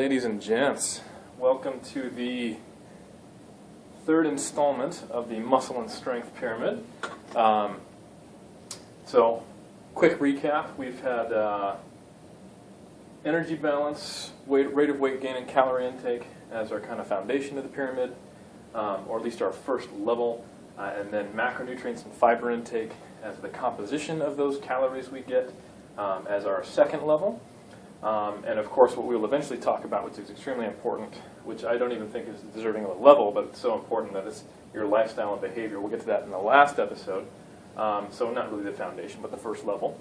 ladies and gents. Welcome to the third installment of the Muscle and Strength Pyramid. So, quick recap. We've had energy balance, rate of weight gain and calorie intake as our kind of foundation of the pyramid, or at least our first level, and then macronutrients and fiber intake as the composition of those calories we get as our second level. And of course what we'll eventually talk about, which is extremely important, which I don't even think is deserving of a level, but it's so important that it's your lifestyle and behavior. We'll get to that in the last episode. So not really the foundation, but the first level.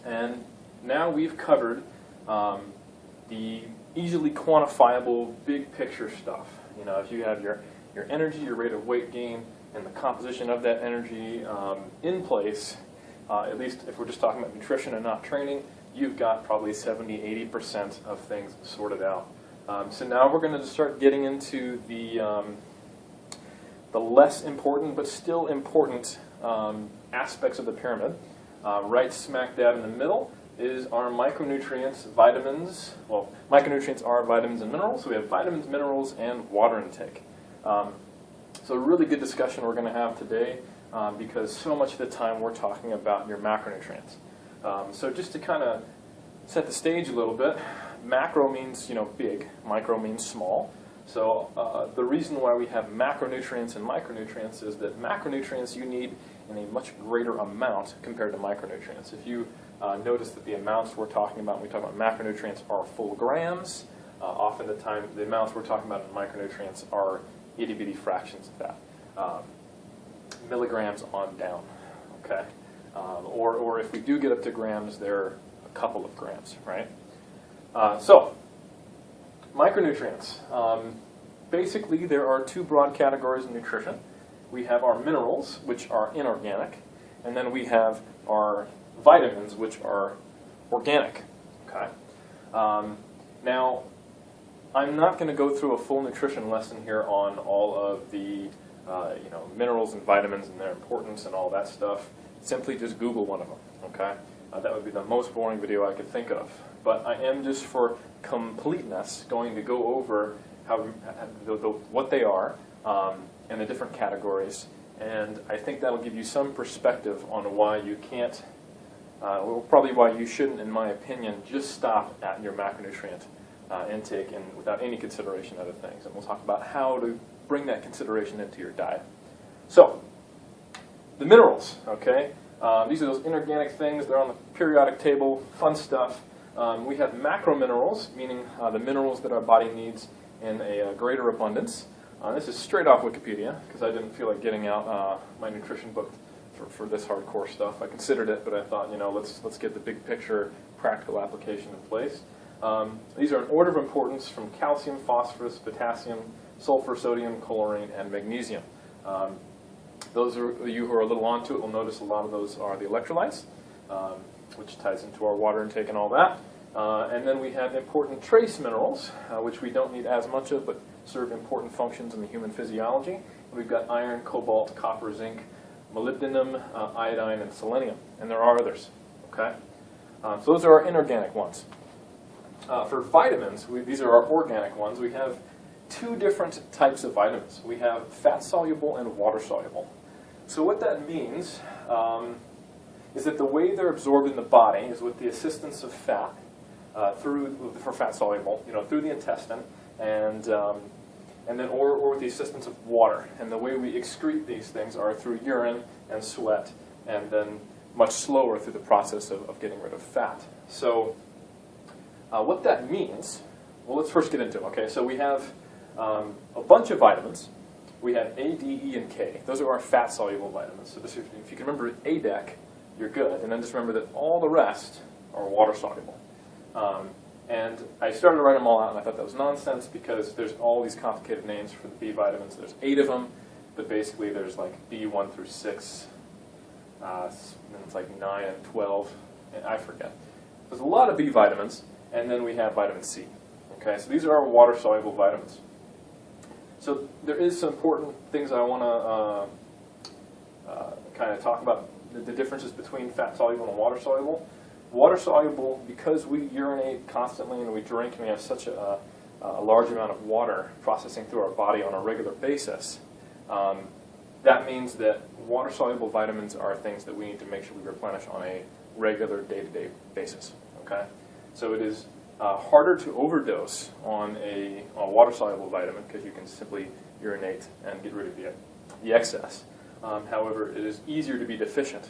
And now we've covered the easily quantifiable big picture stuff. You know, if you have your energy, your rate of weight gain, and the composition of that energy in place, at least if we're just talking about nutrition and not training, you've got probably 70–80% of things sorted out. So now we're going to start getting into the less important but still important aspects of the pyramid. Right smack dab in the middle is our micronutrients, vitamins. Well, micronutrients are vitamins and minerals. So we have vitamins, minerals, and water intake. So a really good discussion we're going to have today because so much of the time we're talking about your macronutrients. So just to kind of set the stage a little bit, macro means, big, micro means small. So the reason why we have macronutrients and micronutrients is that macronutrients you need in a much greater amount compared to micronutrients. If you notice that the amounts we're talking about when we talk about macronutrients are full grams, often the time the amounts we're talking about in micronutrients are itty-bitty fractions of that, milligrams on down, okay? Or if we do get up to grams, they're a couple of grams, right? So, micronutrients. Basically, there are two broad categories of nutrition. We have our minerals, which are inorganic, and then we have our vitamins, which are organic, okay? Now, I'm not going to go through a full nutrition lesson here on all of the minerals and vitamins and their importance and all that stuff. Simply just Google one of them, okay? That would be the most boring video I could think of. But I am, just for completeness, going to go over what they are and the different categories. And I think that'll give you some perspective on why you can't, probably why you shouldn't, in my opinion, just stop at your macronutrient intake and without any consideration of other things. And we'll talk about how to bring that consideration into your diet. So, the minerals, okay? These are those inorganic things. They're on the periodic table, fun stuff. We have macrominerals, meaning the minerals that our body needs in a greater abundance. This is straight off Wikipedia, because I didn't feel like getting out my nutrition book for this hardcore stuff. I considered it, but I thought, let's get the big picture, practical application in place. These are in order of importance from calcium, phosphorus, potassium, sulfur, sodium, chlorine, and magnesium. Those of you who are a little onto it will notice a lot of those are the electrolytes, which ties into our water intake and all that. And then we have important trace minerals, which we don't need as much of, but serve important functions in the human physiology. And we've got iron, cobalt, copper, zinc, molybdenum, iodine, and selenium. And there are others, okay? So those are our inorganic ones. For vitamins, these are our organic ones. We have two different types of vitamins. We have fat-soluble and water-soluble. So what that means is that the way they're absorbed in the body is with the assistance of fat, for fat-soluble, through the intestine, and then or with the assistance of water. And the way we excrete these things are through urine and sweat, and then much slower through the process of getting rid of fat. So what that means, well, let's first get into it. Okay, so we have a bunch of vitamins. We have A, D, E, and K. Those are our fat-soluble vitamins. So if you can remember ADEC, you're good. And then just remember that all the rest are water-soluble. And I started to write them all out, and I thought that was nonsense because there's all these complicated names for the B vitamins. There's 8 of them, but basically there's like B1 through 6, and it's like 9 and 12, and I forget. There's a lot of B vitamins, and then we have vitamin C. Okay, so these are our water-soluble vitamins. So there is some important things I want to kind of talk about, the differences between fat-soluble and water-soluble. Water-soluble, because we urinate constantly and we drink and we have such a a large amount of water processing through our body on a regular basis, that means that water-soluble vitamins are things that we need to make sure we replenish on a regular day-to-day basis. Okay? So it is harder to overdose on a water-soluble vitamin because you can simply urinate and get rid of the excess. However, it is easier to be deficient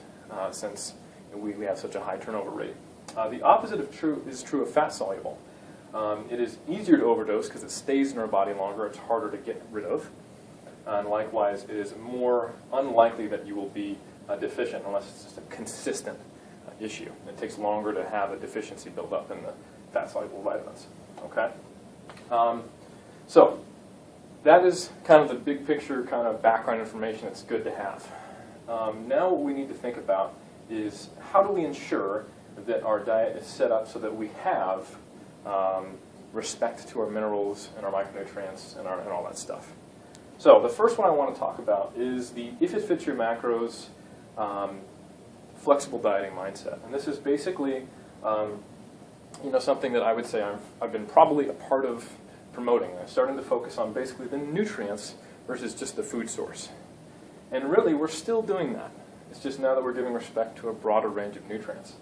since we have such a high turnover rate. The opposite is true of fat-soluble. It is easier to overdose because it stays in our body longer. It's harder to get rid of. And likewise, it is more unlikely that you will be deficient unless it's just a consistent issue. It takes longer to have a deficiency build up in the fat-soluble vitamins. Okay? So that is kind of the big picture kind of background information that's good to have. Now what we need to think about is how do we ensure that our diet is set up so that we have respect to our minerals and our micronutrients and all that stuff. So the first one I want to talk about is the if it fits your macros flexible dieting mindset. And this is basically something that I would say I've been probably a part of promoting. I'm starting to focus on basically the nutrients versus just the food source. And really, we're still doing that. It's just now that we're giving respect to a broader range of nutrients.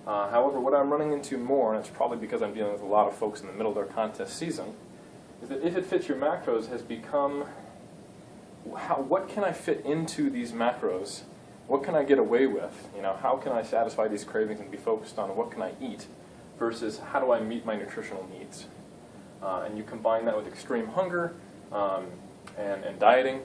However, what I'm running into more, and it's probably because I'm dealing with a lot of folks in the middle of their contest season, is that if it fits your macros has become, what can I fit into these macros? What can I get away with? How can I satisfy these cravings and be focused on what can I eat versus how do I meet my nutritional needs? And you combine that with extreme hunger and dieting,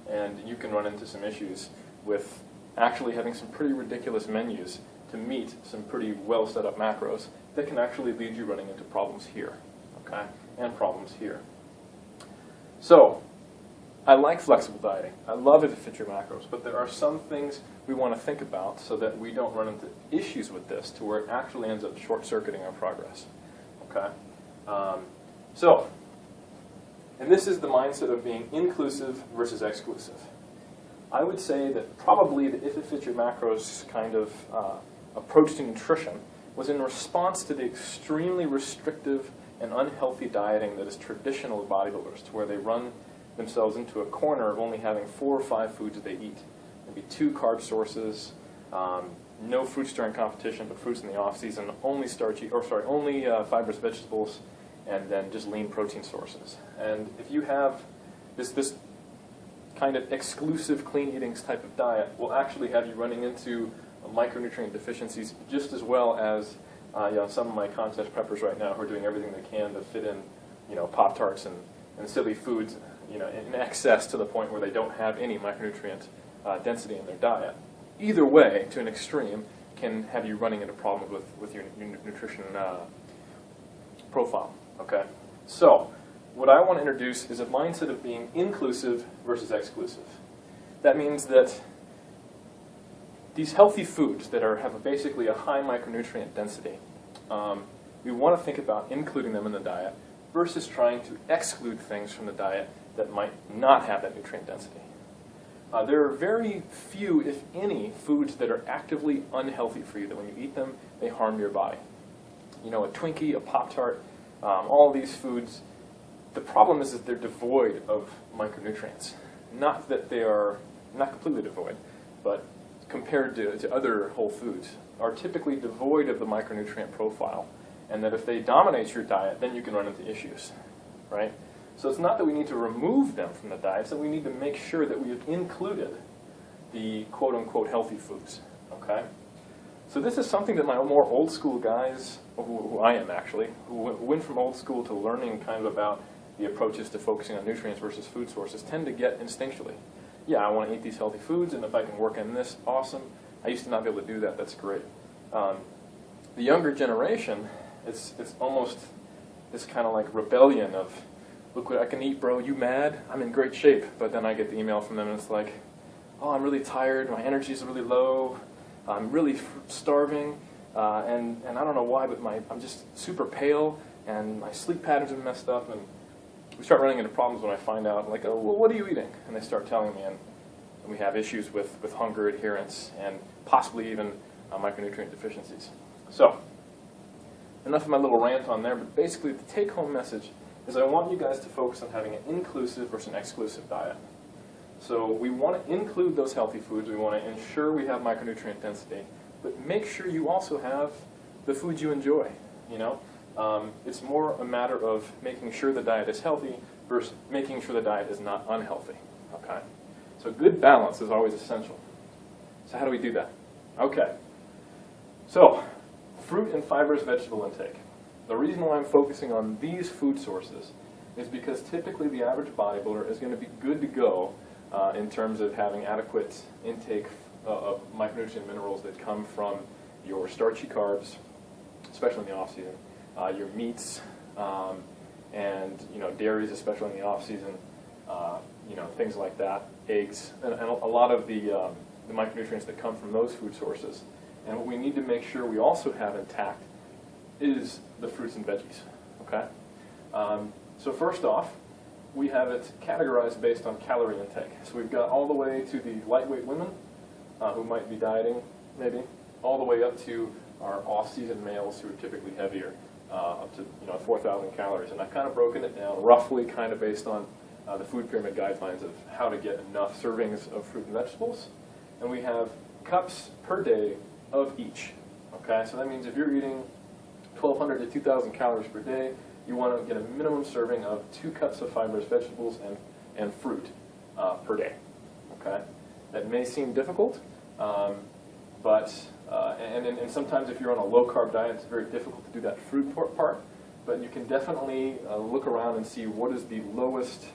and you can run into some issues with actually having some pretty ridiculous menus to meet some pretty well set up macros that can actually lead you running into problems here, okay, and problems here. So I like flexible dieting. I love it if it fits your macros, but there are some things we want to think about so that we don't run into issues with this to where it actually ends up short-circuiting our progress, okay? And this is the mindset of being inclusive versus exclusive. I would say that probably the if it fits your macros kind of approach to nutrition was in response to the extremely restrictive and unhealthy dieting that is traditional to bodybuilders, to where they run themselves into a corner of only having 4 or 5 foods they eat. Maybe 2 carb sources, no fruits during competition, but fruits in the off season, only fibrous vegetables, and then just lean protein sources. And if you have this kind of exclusive clean eating type of diet, will actually have you running into micronutrient deficiencies just as well as some of my contest preppers right now who are doing everything they can to fit in Pop-Tarts and silly foods in excess to the point where they don't have any micronutrient density in their diet. Either way, to an extreme, can have you running into problems with your nutrition profile. Okay, so what I want to introduce is a mindset of being inclusive versus exclusive. That means that these healthy foods that have basically a high micronutrient density, we want to think about including them in the diet versus trying to exclude things from the diet that might not have that nutrient density. There are very few, if any, foods that are actively unhealthy for you, that when you eat them, they harm your body. A Twinkie, a Pop-Tart, all these foods, the problem is that they're devoid of micronutrients. Not that they are not completely devoid, but compared to other whole foods, are typically devoid of the micronutrient profile. And that if they dominate your diet, then you can run into issues, right? So it's not that we need to remove them from the diet, it's that we need to make sure that we have included the quote-unquote healthy foods, okay? So this is something that my more old school guys, who I am actually, who went from old school to learning kind of about the approaches to focusing on nutrients versus food sources, tend to get instinctually. Yeah, I want to eat these healthy foods, and if I can work in this, awesome. I used to not be able to do that, that's great. The younger generation, it's almost this kind of like rebellion of, look what I can eat, bro, you mad? I'm in great shape. But then I get the email from them and it's like, oh, I'm really tired, my energy's really low, I'm really starving, and I don't know why, but I'm just super pale, and my sleep patterns are messed up, and we start running into problems when I find out, like, oh, well, what are you eating? And they start telling me, and we have issues with hunger adherence and possibly even micronutrient deficiencies. So, enough of my little rant on there, but basically the take-home message is I want you guys to focus on having an inclusive versus an exclusive diet. So we want to include those healthy foods, we want to ensure we have micronutrient density, but make sure you also have the foods you enjoy, you know? It's more a matter of making sure the diet is healthy versus making sure the diet is not unhealthy, okay? So good balance is always essential. So how do we do that? Okay, so fruit and fibrous vegetable intake. The reason why I'm focusing on these food sources is because typically the average bodybuilder is going to be good to go in terms of having adequate intake of micronutrient minerals that come from your starchy carbs, especially in the off-season, your meats, and dairies, especially in the off-season, things like that, eggs, and a lot of the micronutrients that come from those food sources. And what we need to make sure we also have intact is the fruits and veggies, okay? So first off, we have it categorized based on calorie intake. So we've got all the way to the lightweight women who might be dieting, maybe, all the way up to our off-season males who are typically heavier, up to 4,000 calories. And I've kind of broken it down roughly kind of based on the food pyramid guidelines of how to get enough servings of fruit and vegetables. And we have cups per day of each, okay? So that means if you're eating 1,200 to 2,000 calories per day, you want to get a minimum serving of 2 cups of fibrous vegetables and fruit per day, okay? That may seem difficult, but sometimes if you're on a low-carb diet, it's very difficult to do that fruit part, but you can definitely look around and see what is the lowest,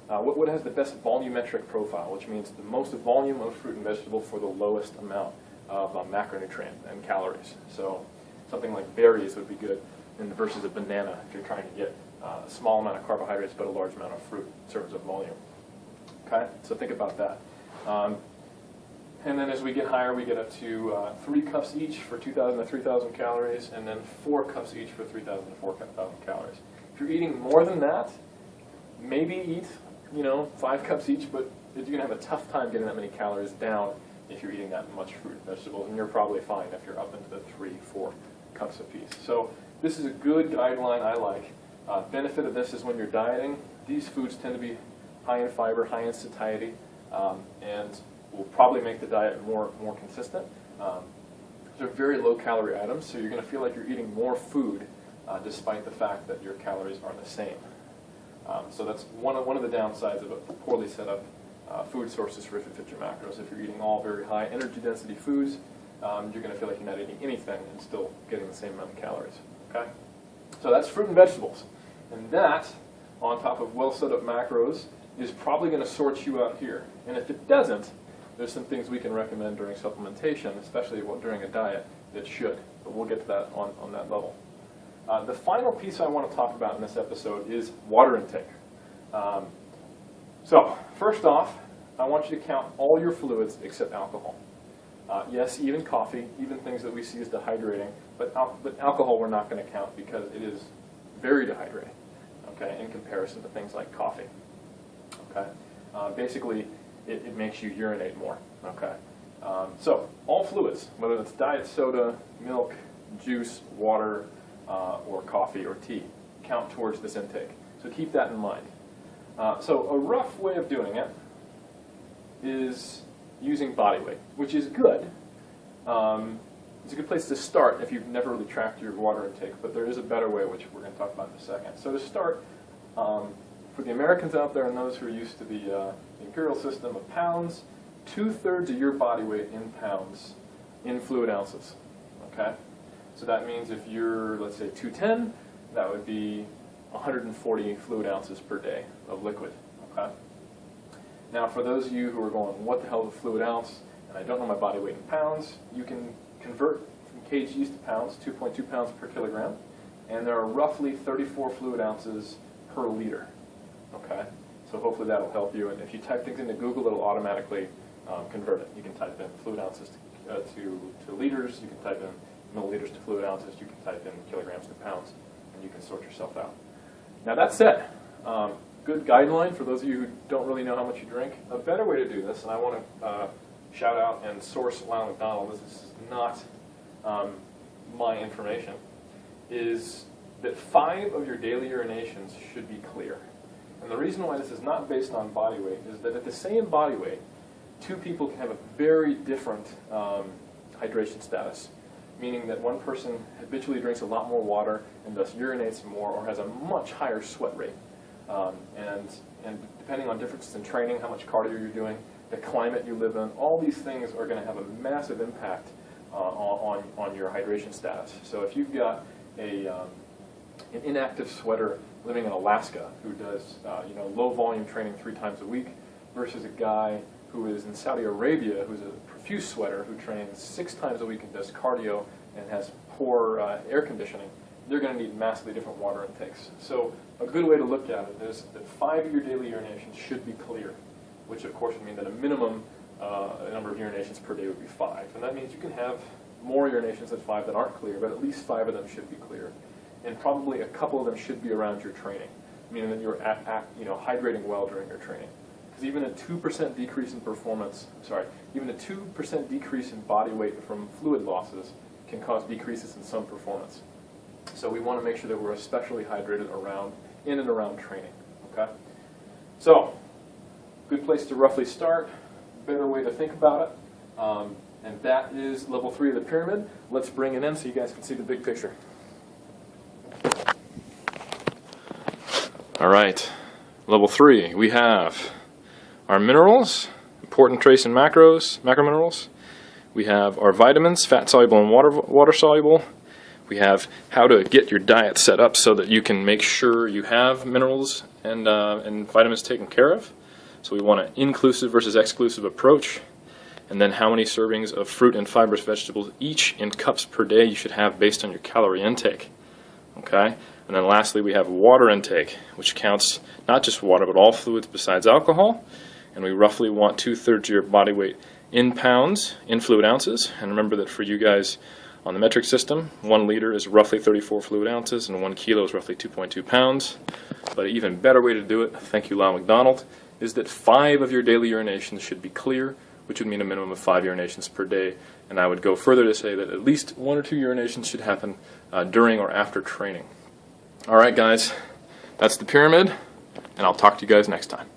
what has the best volumetric profile, which means the most volume of fruit and vegetable for the lowest amount of macronutrient and calories. So something like berries would be good versus a banana if you're trying to get a small amount of carbohydrates but a large amount of fruit in terms of volume. Okay, so think about that. And then as we get higher, we get up to 3 cups each for 2,000 to 3,000 calories, and then 4 cups each for 3,000 to 4,000 calories. If you're eating more than that, maybe eat 5 cups each, but you're going to have a tough time getting that many calories down if you're eating that much fruit and vegetables, and you're probably fine if you're up into the 3-4 cups apiece. So this is a good guideline I like. Benefit of this is when you're dieting, these foods tend to be high in fiber, high in satiety, and will probably make the diet more consistent. They're very low-calorie items, so you're going to feel like you're eating more food despite the fact that your calories are the same. So that's one of the downsides of a poorly set up food sources for if it fits your macros. If you're eating all very high energy density foods, you're going to feel like you're not eating anything and still getting the same amount of calories. Okay? So that's fruit and vegetables. And that, on top of well set up macros, is probably going to sort you out here. And if it doesn't, there's some things we can recommend during supplementation, especially during a diet, that should. But we'll get to that on that level. The final piece I want to talk about in this episode is water intake. So first off, I want you to count all your fluids except alcohol. Yes, even coffee, even things that we see as dehydrating, but alcohol we're not going to count because it is very dehydrating, okay, in comparison to things like coffee. Okay, basically it makes you urinate more. Okay, so all fluids, whether it's diet soda, milk, juice, water, or coffee or tea, count towards this intake. So keep that in mind. So a rough way of doing it is using body weight, which is good. It's a good place to start if you've never really tracked your water intake, but there is a better way, which we're going to talk about in a second. So to start, for the Americans out there and those who are used to the imperial system of pounds, 2/3 of your body weight in pounds in fluid ounces. Okay? So that means if you're, let's say, 210, that would be 140 fluid ounces per day of liquid. Okay? Now, for those of you who are going, what the hell is a fluid ounce, and I don't know my body weight in pounds, you can convert from kgs to pounds, 2.2 pounds per kilogram, and there are roughly 34 fluid ounces per liter. Okay? So hopefully that'll help you, and if you type things into Google, it'll automatically convert it. You can type in fluid ounces to liters, you can type in milliliters to fluid ounces, you can type in kilograms to pounds, and you can sort yourself out. Now that said, good guideline for those of you who don't really know how much you drink. A better way to do this, and I want to shout out and source Lyle McDonald, this is not my information, is that 5 of your daily urinations should be clear. And the reason why this is not based on body weight is that at the same body weight, 2 people can have a very different hydration status, meaning that one person habitually drinks a lot more water and thus urinates more or has a much higher sweat rate. And depending on differences in training, how much cardio you're doing, the climate you live in, all these things are going to have a massive impact on your hydration status. So if you've got an inactive sweater living in Alaska who does low volume training 3 times a week versus a guy who is in Saudi Arabia who's a profuse sweater who trains 6 times a week and does cardio and has poor air conditioning, they're going to need massively different water intakes. So a good way to look at it is that 5 of your daily urinations should be clear, which of course would mean that a minimum number of urinations per day would be 5. And that means you can have more urinations than 5 that aren't clear, but at least 5 of them should be clear. And probably a couple of them should be around your training, meaning that you're hydrating well during your training. Because even a 2% decrease in performance, even a 2% decrease in body weight from fluid losses can cause decreases in some performance. So we want to make sure that we're especially hydrated in and around training. Okay? So, good place to roughly start, better way to think about it, and that is level 3 of the pyramid. Let's bring it in so you guys can see the big picture. All right, level 3, we have our minerals, important trace and macrominerals. We have our vitamins, fat-soluble and water-soluble. We have how to get your diet set up so that you can make sure you have minerals and vitamins taken care of. So we want an inclusive versus exclusive approach. And then how many servings of fruit and fibrous vegetables each in cups per day you should have based on your calorie intake. Okay? And then lastly we have water intake, which counts not just water but all fluids besides alcohol. And we roughly want 2/3 of your body weight in pounds, in fluid ounces. And remember that for you guys on the metric system, 1 liter is roughly 34 fluid ounces and 1 kilo is roughly 2.2 pounds. But an even better way to do it, thank you Lyle McDonald, is that 5 of your daily urinations should be clear, which would mean a minimum of 5 urinations per day. And I would go further to say that at least 1 or 2 urinations should happen during or after training. All right, guys, that's the pyramid, and I'll talk to you guys next time.